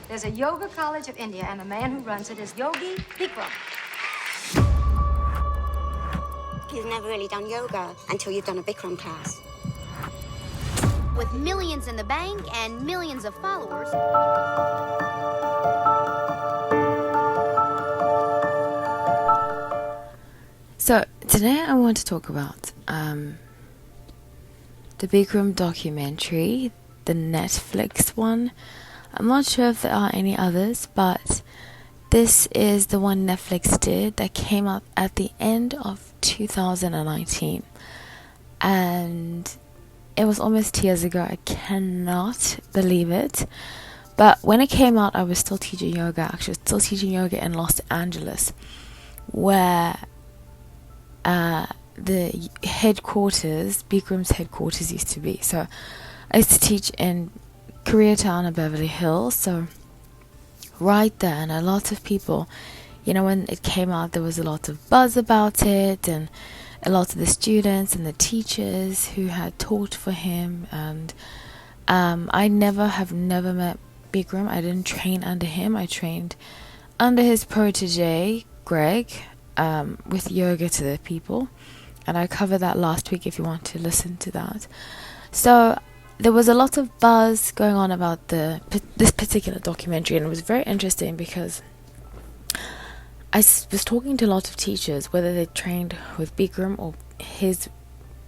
There's a yoga college of India, and the man who runs it is Yogi Bikram. You've never really done yoga until you've done a Bikram class. With millions in the bank and millions of followers. So today I want to talk about the Bikram documentary, the Netflix one. I'm not sure if there are any others, but this is the one Netflix did that came out at the end of 2019. And it was almost years ago. I cannot believe it. But when it came out, I was still teaching yoga. Actually, still teaching yoga in Los Angeles, where the headquarters, Bikram's headquarters, used to be. So I used to teach in Koreatown and Beverly Hills. So right there, and a lot of people, when it came out, there was a lot of buzz about it, and a lot of the students and the teachers who had taught for him. And I never met Bikram. I didn't train under him. I trained under his protege, Greg, with yoga to the people, and I covered that last week if you want to listen to that. So there was a lot of buzz going on about this particular documentary, and it was very interesting because I was talking to a lot of teachers, whether they trained with Bikram or his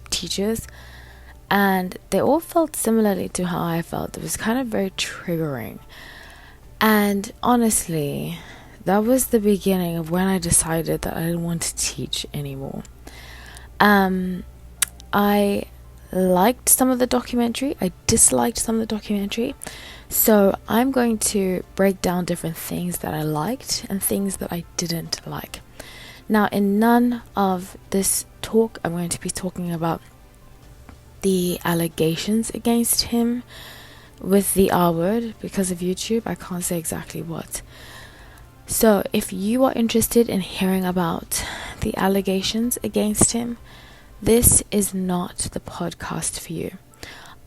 teachers, and they all felt similarly to how I felt. It was kind of very triggering, and honestly, that was the beginning of when I decided that I didn't want to teach anymore. I liked some of the documentary. I disliked some of the documentary. So I'm going to break down different things that I liked and things that I didn't like. Now, in none of this talk, I'm going to be talking about the allegations against him with the R word. Because of YouTube, I can't say exactly what. So if you are interested in hearing about the allegations against him, this is not the podcast for you.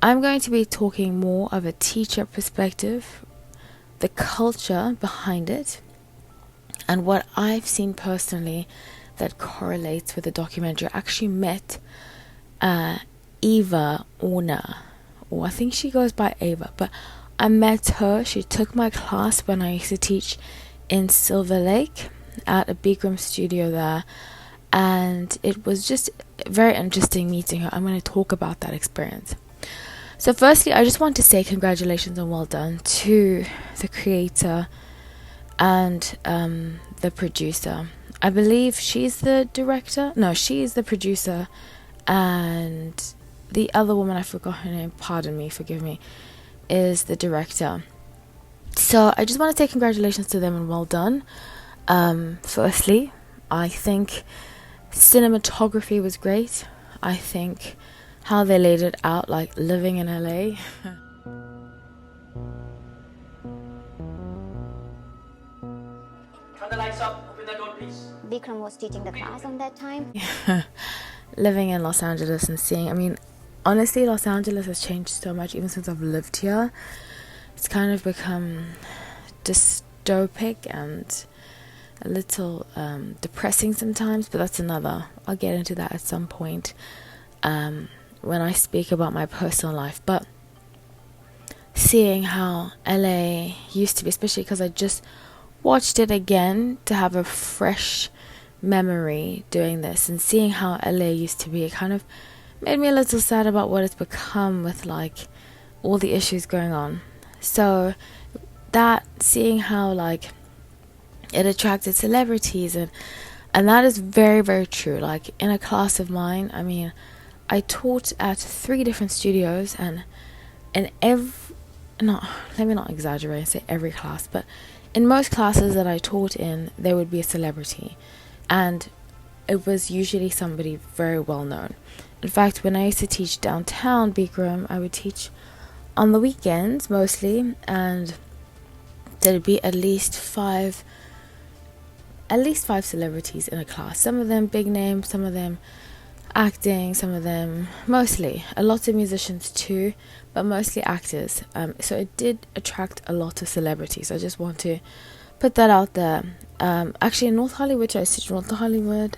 I'm going to be talking more of a teacher perspective, the culture behind it, and what I've seen personally that correlates with the documentary. I actually met Eva Orna, or I think she goes by Ava, but I met her. She took my class when I used to teach in Silver Lake at a Bikram studio there, and it was just very interesting meeting her. I'm going to talk about that experience. So firstly, I just want to say congratulations and well done to the creator and the producer. I believe she's the director. No, she is the producer, and the other woman, I forgot her name, pardon me, forgive me, is the director. So I just want to say congratulations to them and well done. Firstly, I think cinematography was great. I think how they laid it out, like living in LA. Turn the lights up, open the door please. Bikram was teaching the class on that time. Living in Los Angeles and seeing, honestly, Los Angeles has changed so much even since I've lived here. It's kind of become dystopic and a little depressing sometimes, but that's I'll get into that at some point when I speak about my personal life. But seeing how LA used to be, especially because I just watched it again to have a fresh memory doing this, and seeing how LA used to be, it kind of made me a little sad about what it's become with all the issues going on. So that, seeing how it attracted celebrities, and that is very, very true. In a class of mine, I taught at 3 different studios, and in let me not exaggerate and say every class, but in most classes that I taught in, there would be a celebrity, and it was usually somebody very well known. In fact, when I used to teach downtown Bikram, I would teach on the weekends mostly, and there'd be at least five celebrities in a class. Some of them big names, some of them acting, some of them, mostly, a lot of musicians too, but mostly actors. So it did attract a lot of celebrities. I just want to put that out there. Actually, in North Hollywood, I teach North Hollywood.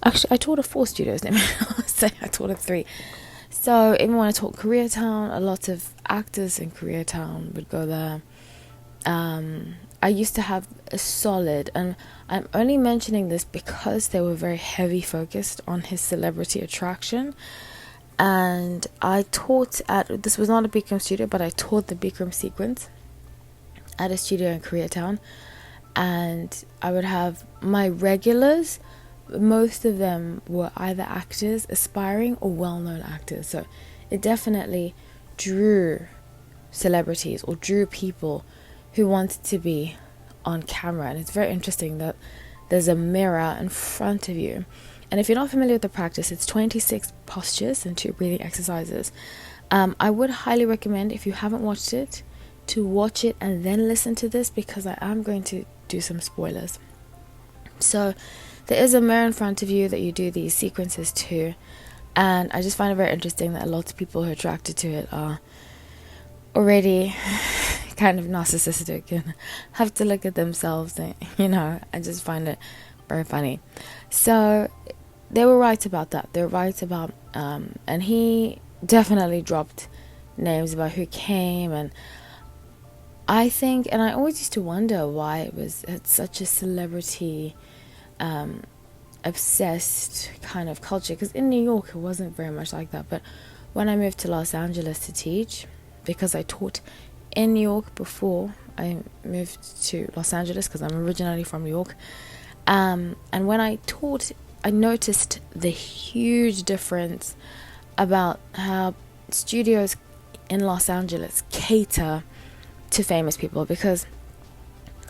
Actually, I taught at 4 studios. So I taught at 3. So even when I taught Koreatown, a lot of actors in Koreatown would go there. I used to have a solid, and I'm only mentioning this because they were very heavy focused on his celebrity attraction. And I taught this was not a Bikram studio, but I taught the Bikram sequence at a studio in Koreatown. And I would have my regulars, most of them were either actors, aspiring or well-known actors. So it definitely drew celebrities or drew people who wanted to be on camera. And it's very interesting that there's a mirror in front of you. And if you're not familiar with the practice, it's 26 postures and 2 breathing exercises. I would highly recommend, if you haven't watched it, to watch it and then listen to this, because I am going to do some spoilers. So there is a mirror in front of you that you do these sequences to, and I just find it very interesting that a lot of people who are attracted to it are already kind of narcissistic and have to look at themselves, and, I just find it very funny. So they were right about that. They were right about and he definitely dropped names about who came, and I think, and I always used to wonder why it's such a celebrity obsessed kind of culture, because in New York it wasn't very much like that. But when I moved to Los Angeles to teach, because I taught in New York before I moved to Los Angeles, because I'm originally from New York, and when I taught, I noticed the huge difference about how studios in Los Angeles cater to famous people. Because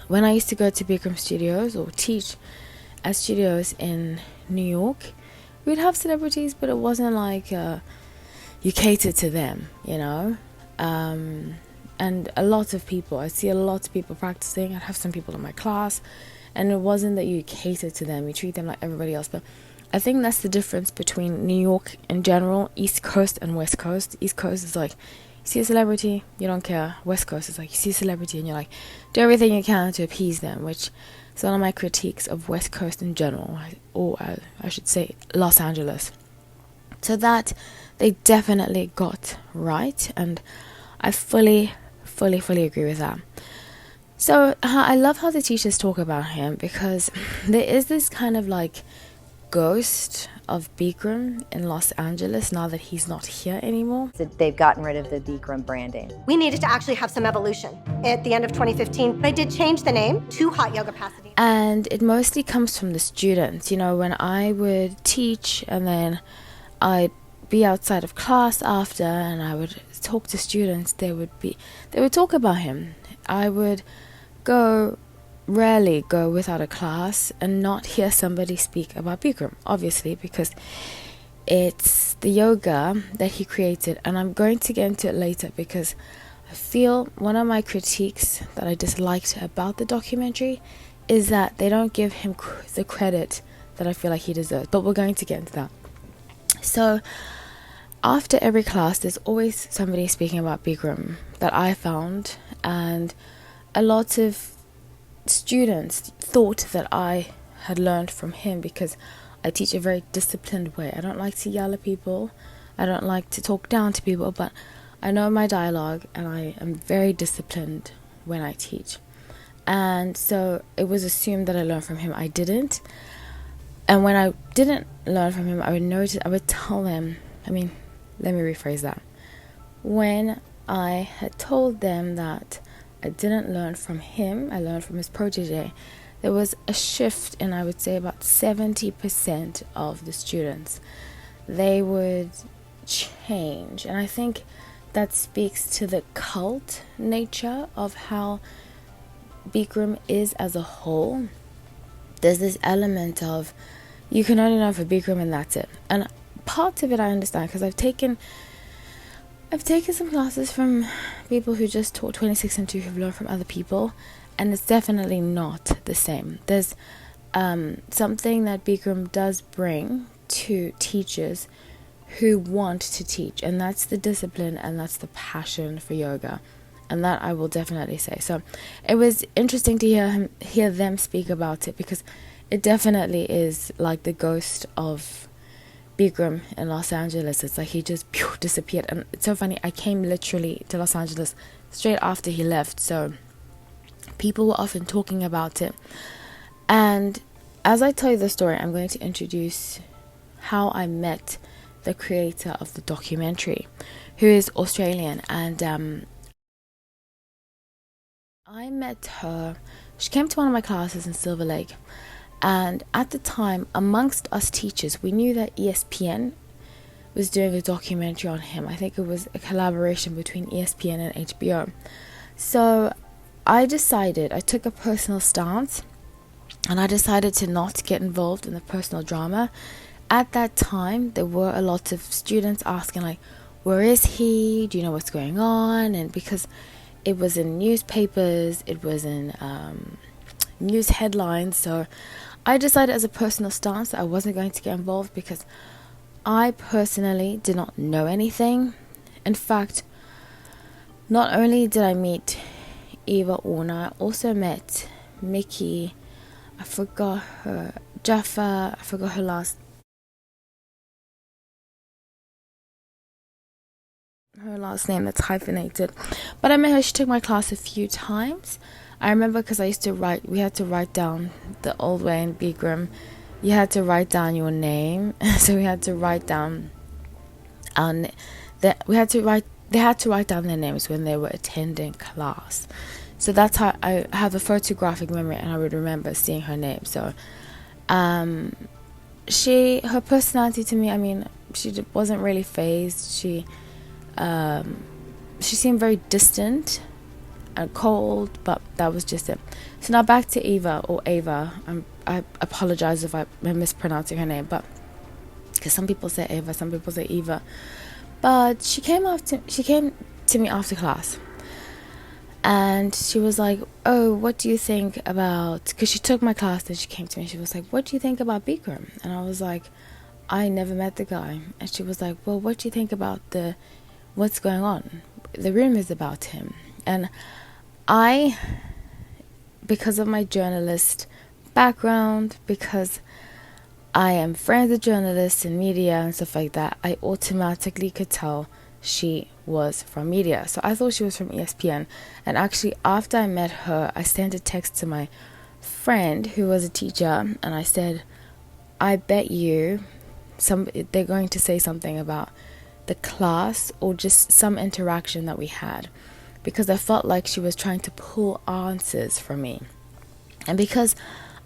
when I used to go to Bikram studios or teach at studios in New York, we'd have celebrities, but it wasn't like you cater to them, and a lot of people, I see a lot of people practicing. I'd have some people in my class, and it wasn't that you cater to them, you treat them like everybody else. But I think that's the difference between New York in general, East Coast and West Coast. East Coast is like, you see a celebrity, you don't care. West Coast is like, you see a celebrity and you're like, do everything you can to appease them, which is one of my critiques of West Coast in general, or I should say Los Angeles. So that they definitely got right, and I fully agree with that. So I love how the teachers talk about him, because there is this kind of like ghost of Bikram in Los Angeles now that he's not here anymore. They've gotten rid of the Bikram branding. We needed to actually have some evolution. At the end of 2015, they did change the name to Hot Yoga Pasadena. And it mostly comes from the students. When I would teach and then I'd be outside of class after and I would talk to students, they would talk about him. I would rarely go without a class and not hear somebody speak about Bikram, obviously, because it's the yoga that he created. And I'm going to get into it later, because I feel one of my critiques that I disliked about the documentary is that they don't give him the credit that I feel like he deserves. But we're going to get into that. So after every class, there's always somebody speaking about Bikram that I found, and a lot of students thought that I had learned from him, because I teach a very disciplined way. I don't like to yell at people, I don't like to talk down to people, but I know my dialogue and I am very disciplined when I teach. And so it was assumed that I learned from him. I didn't. And when I didn't learn from him, I would tell them, let me rephrase that. When I had told them that I didn't learn from him, I learned from his protege, there was a shift in, I would say, about 70% of the students. They would change. And I think that speaks to the cult nature of how Bikram is as a whole. There's this element of, you can only learn for Bikram and that's it. And part of it I understand, because I've taken some classes from people who just taught 26 and 2 who've learned from other people, and it's definitely not the same. There's something that Bikram does bring to teachers who want to teach, and that's the discipline and that's the passion for yoga, and that I will definitely say. So it was interesting to hear them speak about it, because it definitely is like the ghost of Bikram in Los Angeles. It's like he just disappeared. And it's so funny, I came literally to Los Angeles straight after he left, so people were often talking about it. And as I tell you the story, I'm going to introduce how I met the creator of the documentary, who is Australian. And I met her. She came to one of my classes in Silver Lake, and at the time, amongst us teachers, we knew that ESPN was doing a documentary on him. I think it was a collaboration between ESPN and HBO. So I took a personal stance, and I decided to not get involved in the personal drama. At that time, there were a lot of students asking, like, where is he? Do you know what's going on? And because it was in newspapers, it was in news headlines, so I decided as a personal stance that I wasn't going to get involved, because I personally did not know anything. In fact, not only did I meet Eva Orna, I also met Mickey, I forgot her, Jaffa, I forgot her last name, that's hyphenated, but I met her. She took my class a few times. I remember because we had to write down the old way in Bikram. You had to write down your name, so we had to write down, they had to write down their names when they were attending class. So that's how I have a photographic memory, and I would remember seeing her name. So, her personality to me, I mean, she wasn't really phased. She seemed very distant and cold, but that was just it. So now back to Eva, or Ava. I apologize if I'm mispronouncing her name, but because some people say Ava, some people say Eva. But she came to me after class, and she was like, "Oh, what do you think about?" Because she took my class, then she came to me. She was like, "What do you think about Bikram?" And I was like, "I never met the guy." And she was like, "Well, what do you think about what's going on? The rumors about him?" And I, because of my journalist background, because I am friends with journalists and media and stuff like that, I automatically could tell she was from media. So I thought she was from ESPN. And actually, after I met her, I sent a text to my friend who was a teacher, and I said, I bet you they're going to say something about the class or just some interaction that we had, because I felt like she was trying to pull answers from me. And because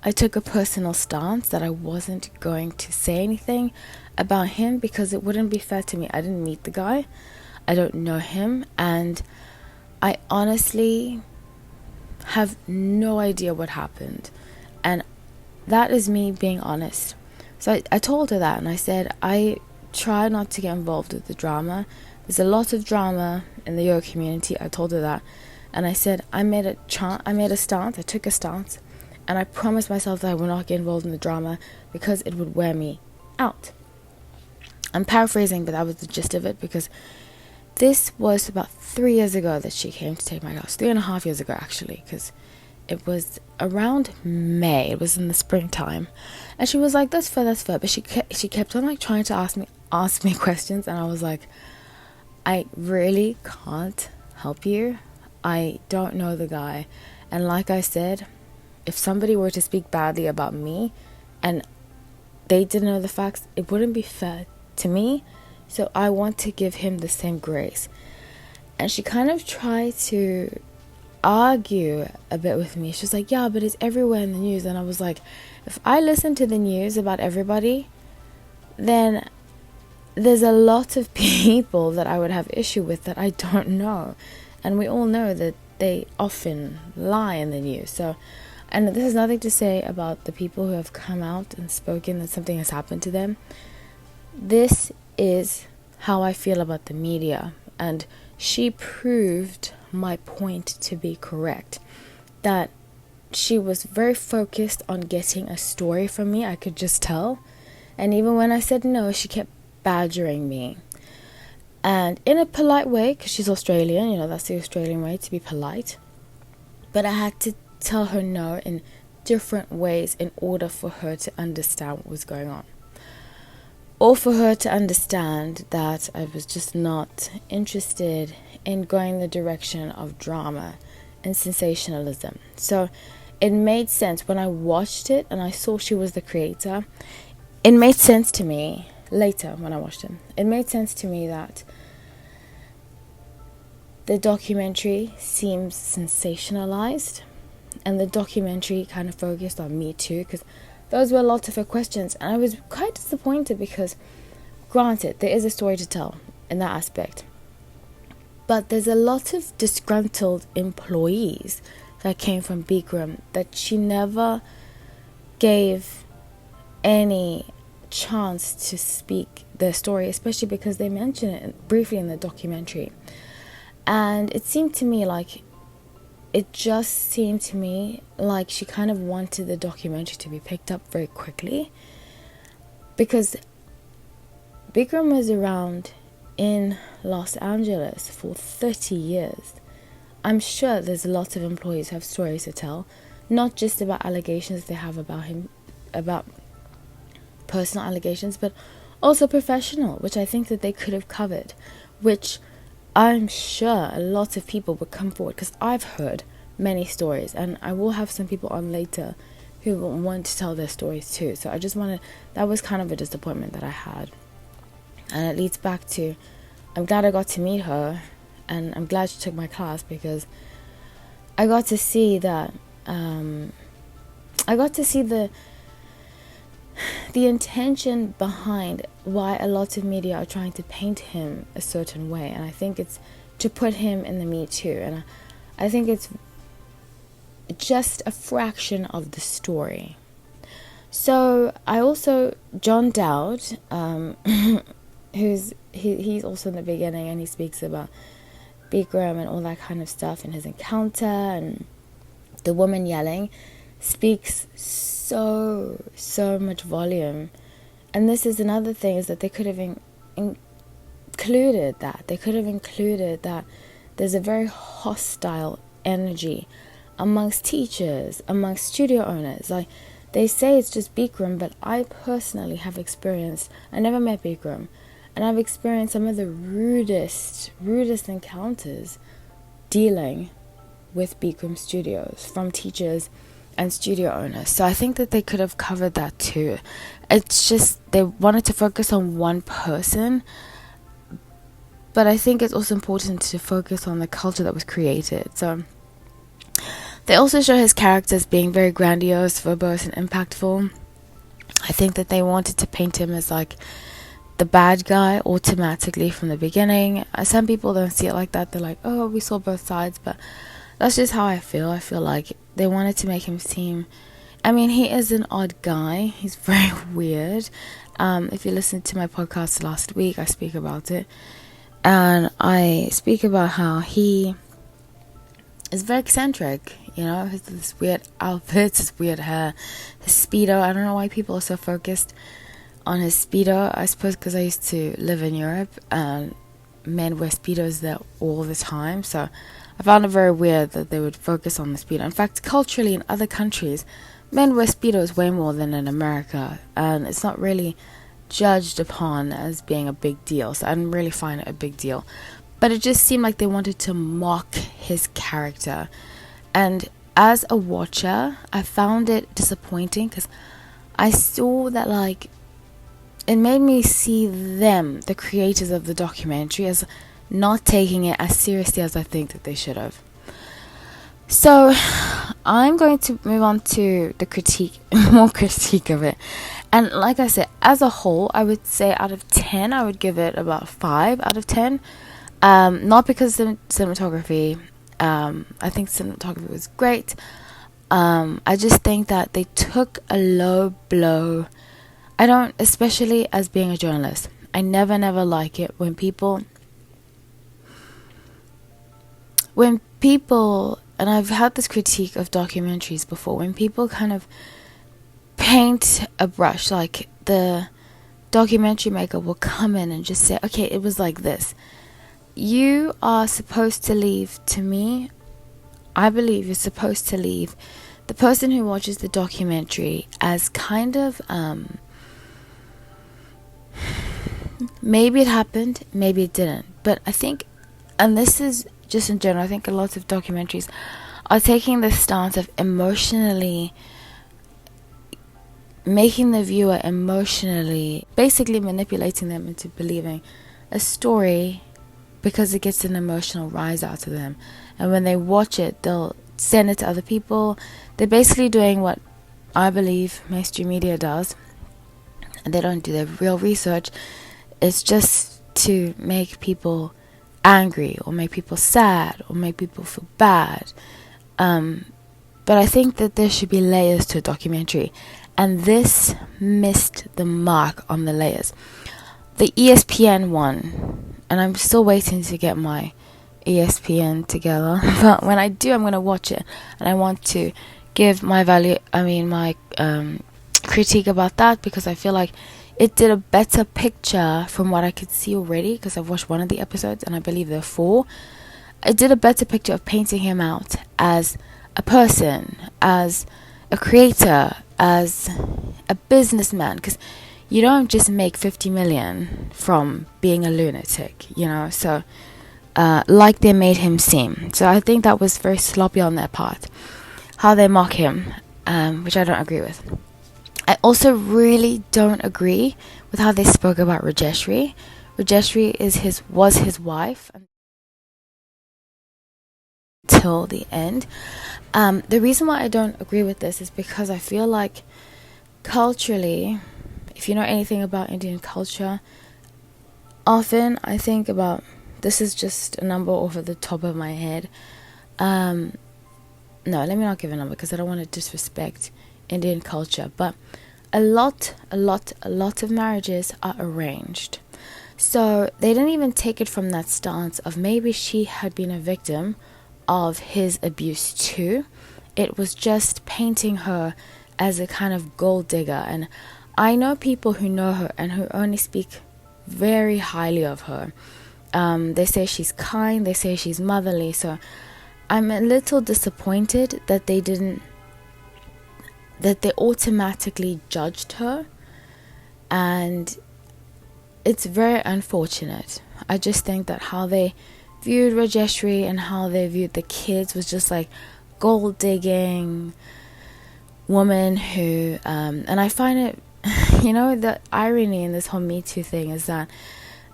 I took a personal stance that I wasn't going to say anything about him, because it wouldn't be fair to me. I didn't meet the guy, I don't know him, and I honestly have no idea what happened. And that is me being honest. So I told her that, and I said, I try not to get involved with the drama. There's a lot of drama in the yoga community. I told her that, and I said I took a stance, and I promised myself that I would not get involved in the drama because it would wear me out. I'm paraphrasing, but that was the gist of it, because this was about 3 years ago that she came to take my class. 3.5 years ago, actually, because it was around May. It was in the springtime, and she was like, "That's fair." But she kept on like trying to ask me questions, and I was like, I really can't help you. I don't know the guy. And like I said, if somebody were to speak badly about me and they didn't know the facts, it wouldn't be fair to me. So I want to give him the same grace. And she kind of tried to argue a bit with me. She was like, yeah, but it's everywhere in the news. And I was like, if I listen to the news about everybody, then there's a lot of people that I would have issue with that I don't know. And we all know that they often lie in the news. So, and this has nothing to say about the people who have come out and spoken that something has happened to them. This is how I feel about the media. And she proved my point to be correct. That she was very focused on getting a story from me. I could just tell And even when I said no, she kept badgering me. And in a polite way, because she's Australian, that's the Australian way, to be polite. But I had to tell her no in different ways in order for her to understand what was going on. Or for her to understand that I was just not interested in going the direction of drama and sensationalism. So it made sense when I watched it and I saw she was the creator. It made sense to me later when I watched it. It made sense to me that the documentary seems sensationalized, and the documentary kind of focused on Me Too, because those were lots of her questions, and I was quite disappointed because, granted, there is a story to tell in that aspect, but there's a lot of disgruntled employees that came from Bikram that she never gave any chance to speak their story, especially because they mention it briefly in the documentary. And it seemed to me like she kind of wanted the documentary to be picked up very quickly, because Bikram was around in Los Angeles for 30 years. I'm sure there's lots of employees who have stories to tell, not just about allegations they have about him, about personal allegations, but also professional, which I think that they could have covered, which I'm sure a lot of people would come forward, because I've heard many stories, and I will have some people on later who will want to tell their stories too. So I just wanted, that was kind of a disappointment that I had. And it leads back to, I'm glad I got to meet her, and I'm glad she took my class, because I got to see that, I got to see the intention behind why a lot of media are trying to paint him a certain way, and I think it's to put him in the Me Too, and I think it's just a fraction of the story. So I also, John Dowd, he's also in the beginning, and he speaks about Bikram and all that kind of stuff, and his encounter, and the woman yelling speaks so much volume. And this is another thing, is that they could have included that. They could have included that there's a very hostile energy amongst teachers, amongst studio owners. Like, they say it's just Bikram, but I personally have experienced, I never met Bikram, and I've experienced some of the rudest encounters dealing with Bikram Studios from teachers and studio owners. So I think that they could have covered that too. It's just they wanted to focus on one person, but I think it's also important to focus on the culture that was created. So they also show his characters being very grandiose, verbose, and impactful. I think that they wanted to paint him as like the bad guy automatically from the beginning. Some people don't see it like that. They're like, oh, we saw both sides, but that's just how I feel. I feel like they wanted to make him seem, I mean, he is an odd guy. He's very weird. If you listened to my podcast last week, I speak about it. And I speak about how he is very eccentric, his this weird outfits, his weird hair, his Speedo. I don't know why people are so focused on his Speedo. I suppose because I used to live in Europe and men wear Speedos there all the time. So I found it very weird that they would focus on the Speedo. In fact, culturally in other countries, men wear Speedos way more than in America. And it's not really judged upon as being a big deal. So I didn't really find it a big deal. But it just seemed like they wanted to mock his character. And as a watcher, I found it disappointing, because I saw that, like, it made me see them, the creators of the documentary, as not taking it as seriously as I think that they should have. So I'm going to move on to the critique, more critique of it. And like I said, as a whole, I would say out of 10, I would give it about 5 out of 10. Not because of cinematography. I think cinematography was great. I just think that they took a low blow. I don't, especially as being a journalist, I never like it when people, and I've had this critique of documentaries before, when people kind of paint a brush, like the documentary maker will come in and just say, okay, it was like this. You are supposed to leave, to me, I believe you're supposed to leave the person who watches the documentary as kind of, maybe it happened, maybe it didn't. But I think, and this is just in general, I think a lot of documentaries are taking the stance of emotionally making the viewer emotionally, basically manipulating them into believing a story because it gets an emotional rise out of them. And when they watch it, they'll send it to other people. They're basically doing what I believe mainstream media does, and they don't do their real research. It's just to make people angry or make people sad or make people feel bad. But I think that there should be layers to a documentary, and this missed the mark on the layers. The ESPN one, and I'm still waiting to get my ESPN together, but when I do, I'm going to watch it, and I want to give my critique about that, because I feel like it did a better picture from what I could see already, because I've watched one of the episodes and I believe there are 4. It did a better picture of painting him out as a person, as a creator, as a businessman, because you don't just make 50 million from being a lunatic, so like they made him seem. So I think that was very sloppy on their part, how they mock him, which I don't agree with. I also really don't agree with how they spoke about Rajeshri. Rajeshri was his wife until the end. The reason why I don't agree with this is because I feel like culturally, if you know anything about Indian culture, often I think about, this is just a number off of the top of my head. No, let me not give a number because I don't want to disrespect Indian culture, but a lot of marriages are arranged. So they didn't even take it from that stance of maybe she had been a victim of his abuse too. It was just painting her as a kind of gold digger. And I know people who know her and who only speak very highly of her. They say she's kind, they say she's motherly. So I'm a little disappointed that they automatically judged her, and it's very unfortunate. I just think that how they viewed Rajeshri and how they viewed the kids was just like gold digging woman who and I find it the irony in this whole Me Too thing is that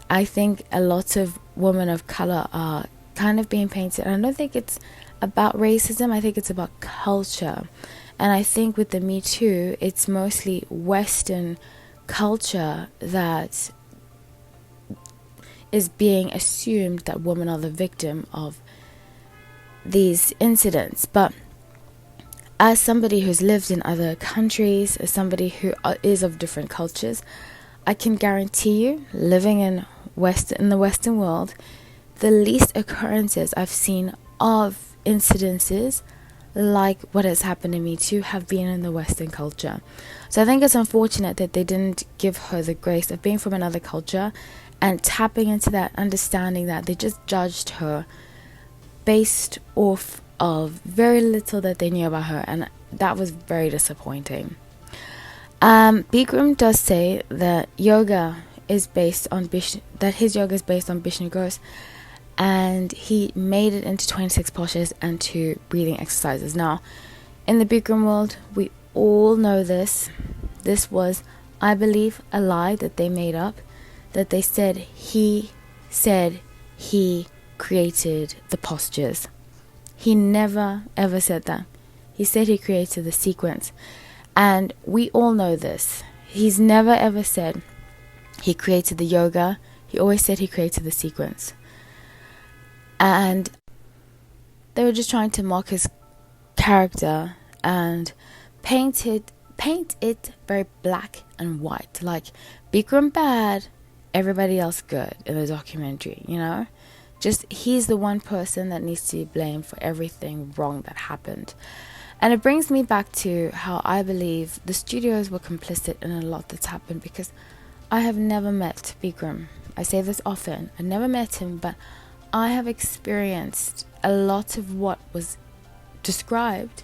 I think a lot of women of color are kind of being painted. I don't think it's about racism, I think it's about culture. And I think with the Me Too, it's mostly Western culture that is being assumed that women are the victim of these incidents. But as somebody who's lived in other countries, as somebody who is of different cultures, I can guarantee you, living in the Western world, the least occurrences I've seen of incidences like what has happened to Me Too have been in the Western culture. So I think it's unfortunate that they didn't give her the grace of being from another culture and tapping into that, understanding that they just judged her based off of very little that they knew about her, and that was very disappointing. Bikram does say that yoga is based on his yoga is based on Vishnu Ghost, and he made it into 26 postures and 2 breathing exercises. Now, in the Bikram world, we all know this. This was, I believe, a lie that they made up, that they said he created the postures. He never ever said that. He said he created the sequence. And we all know this. He's never ever said he created the yoga. He always said he created the sequence. And they were just trying to mock his character and paint it very black and white. Like, Bikram bad, everybody else good in the documentary, Just, he's the one person that needs to be blamed for everything wrong that happened. And it brings me back to how I believe the studios were complicit in a lot that's happened, because I have never met Bikram. I say this often. I never met him, but I have experienced a lot of what was described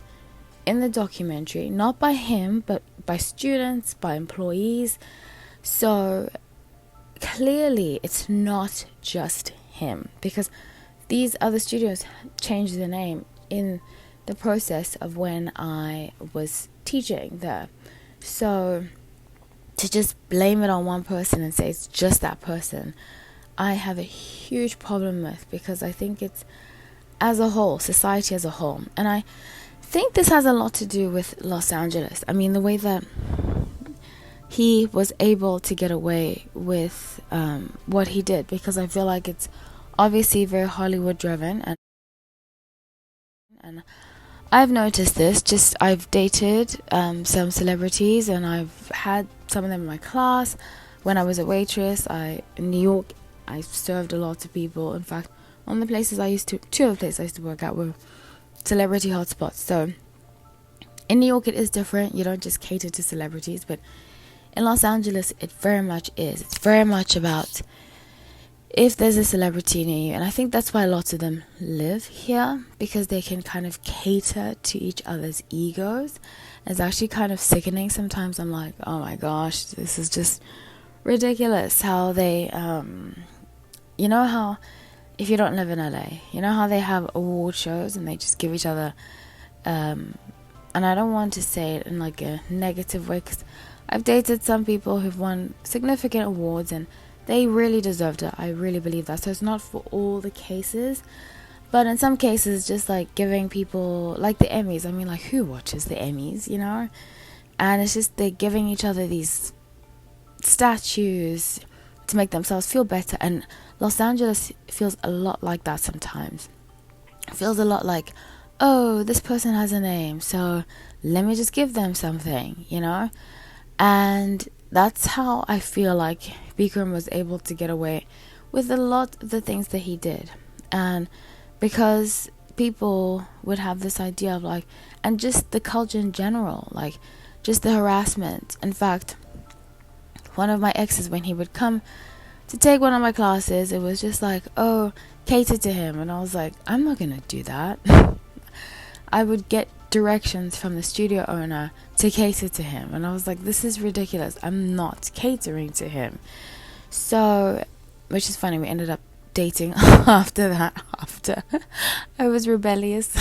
in the documentary, not by him, but by students, by employees. So clearly it's not just him, because these other studios changed the name in the process of when I was teaching there. So to just blame it on one person and say it's just that person, I have a huge problem with, because I think it's as a whole, society as a whole. And I think this has a lot to do with Los Angeles. I mean, the way that he was able to get away with what he did, because I feel like it's obviously very Hollywood driven, and I've noticed this. Just I've dated some celebrities, and I've had some of them in my class. When I was a waitress, in New York, I served a lot of people. In fact, two of the places I used to work at were celebrity hotspots. So in New York it is different. You don't just cater to celebrities, but in Los Angeles it very much is. It's very much about if there's a celebrity near you, and I think that's why lots of them live here, because they can kind of cater to each other's egos. It's actually kind of sickening sometimes. I'm like, oh my gosh, this is just ridiculous how they you know how, if you don't live in LA, you know how they have award shows and they just give each other and I don't want to say it in like a negative way, because I've dated some people who've won significant awards and they really deserved it. I really believe that. So it's not for all the cases, but in some cases, just like giving people, like the Emmys. I mean, like, who watches the Emmys, you know? And it's just they're giving each other these statues to make themselves feel better. And Los Angeles feels a lot like that sometimes. It feels a lot like, oh, this person has a name, so let me just give them something, you know? And that's how I feel like Bikram was able to get away with a lot of the things that he did. And because people would have this idea of like, and just the culture in general, like just the harassment. In fact, one of my exes, when he would come to take one of my classes, it was just like, oh, cater to him. And I was like, I'm not gonna do that. I would get directions from the studio owner to cater to him, and I was like, this is ridiculous. I'm not catering to him. So, which is funny, we ended up dating after that, after I was rebellious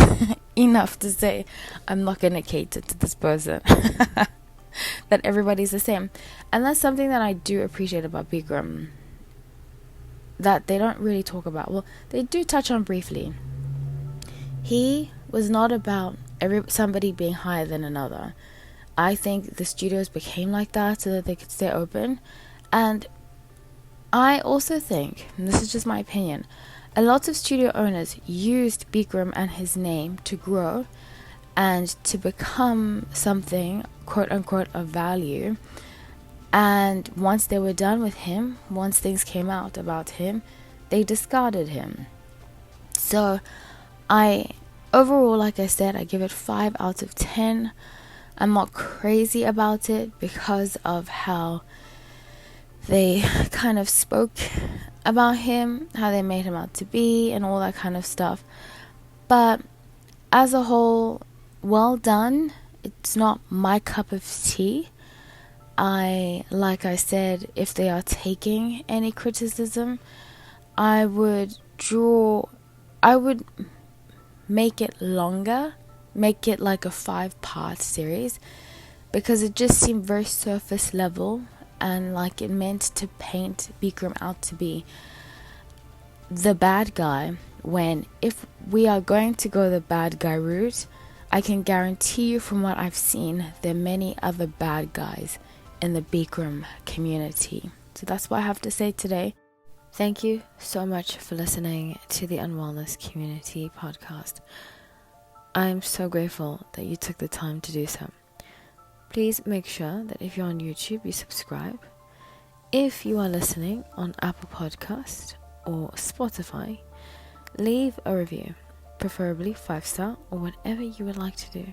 enough to say I'm not gonna cater to this person. That everybody's the same. And that's something that I do appreciate about Bikram, that they don't really talk about. Well, they do touch on briefly. He was not about somebody being higher than another. I think the studios became like that so that they could stay open. And I also think, and this is just my opinion, a lot of studio owners used Bikram and his name to grow and to become something, quote unquote, of value. And once they were done with him, once things came out about him, they discarded him. So overall, like I said, I give it 5 out of 10. I'm not crazy about it because of how they kind of spoke about him, how they made him out to be, and all that kind of stuff. But as a whole, well done. It's not my cup of tea. Like I said, if they are taking any criticism, I would make it longer, make it like a 5-part series, because it just seemed very surface level, and like it meant to paint Bikram out to be the bad guy, when if we are going to go the bad guy route, I can guarantee you from what I've seen, there are many other bad guys in the Bikram community. So that's what I have to say today. Thank you so much for listening to the Unwellness Community podcast. I'm so grateful that you took the time to do so. Please make sure that if you're on YouTube, you subscribe. If you are listening on Apple Podcast or Spotify, leave a review, preferably 5-star or whatever you would like to do.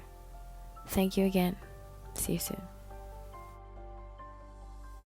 Thank you again. See you soon.